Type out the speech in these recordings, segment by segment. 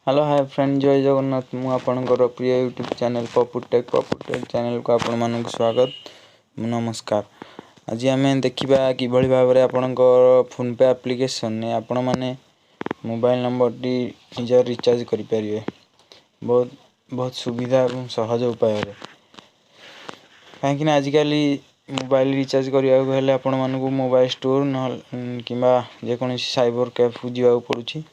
Hello hi friend, जय जगन्नाथ। मु आपणकर प्रिय यूट्यूब चैनल पपुटेक चैनल को आपण मानक स्वागत नमस्कार। आज आम देखा कि भाव में आपणकर फोन पे एप्लिकेशन ने आपण मैंने मोबाइल नंबर टी निज रिचार्ज करें बहुत सुविधा और सहज उपाय कहीं आजिकल मोबाइल रिचार्ज करने आपण मानक मोबाइल स्टोर न कि जेको साइबर कैफे जावाक पड़ुछि।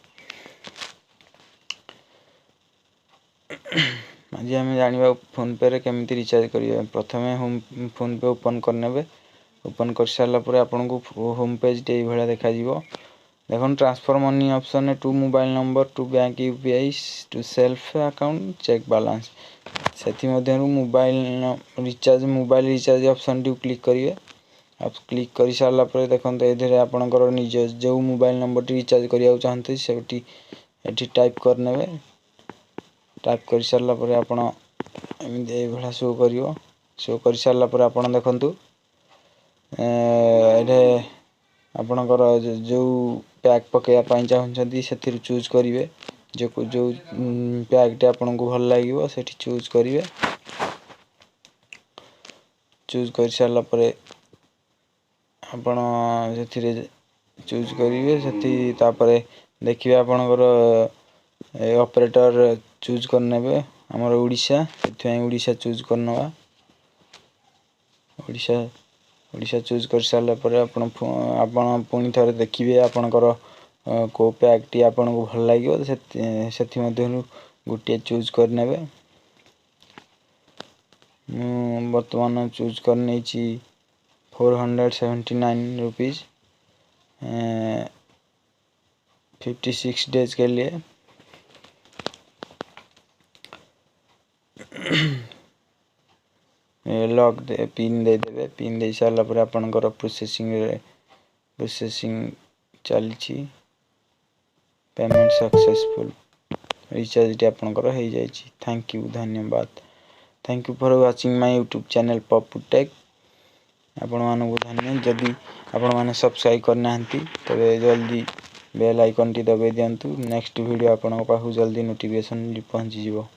आज आम जाना फोन पे रे केमिति रिचार्ज करेंगे। प्रथम फोन पे ओपन करने ओपन कर सारापर आपन को होम पेज टे भाया देखा देखो transfer money option to mobile number to bank UPI to self account check balance से मोबाइल रिचार्ज ऑप्शन टी क्लिक करेंगे। आप क्लिक कर सारापर देखो ये आपंकर निज जो मोबाइल नंबर टी रिचार्ज करने चाहते से टाइप करने टाइप कर सारापर आप भाया शो कर सारापर आप देखु ये आपणकर जो पैक पकड़ापी चाहते से चूज करेंगे जो पैक टे आपन को भल लगे से चूज करेंगे। चूज कर सारापर आपण से चूज करेंगे से देखिए आपणकर ऑपरेटर चूज करने आमर ओडिशा से ओडिशा चूज करना ओडिशा चूज कर सारापर आपण पुणी थे देखिए आपणकर को पैक टी आपन को भल लगे से गोटे चूज करने बर्तमान चूज करने 479 रुपीज़ 56 डेज के लिए। लॉक दे पिन दे देवे पिन दे सारा पर आपनकर प्रोसेसिंग चली पेमेंट सक्सेसफुल रिचार्ज टी आपनकर हो जाए। थैंक यू धन्यवाद। Thank you for watching my YouTube channel पपुटेक। आपण मानक धन्य। जदि आपण माने सब्सक्राइब करना तबे जल्दी बेल आइकन टी दबाई दियंतु। नेक्स्ट वीडियो आपण पाखु जल्दी नोटिफिकेशन पहुंची जिवो।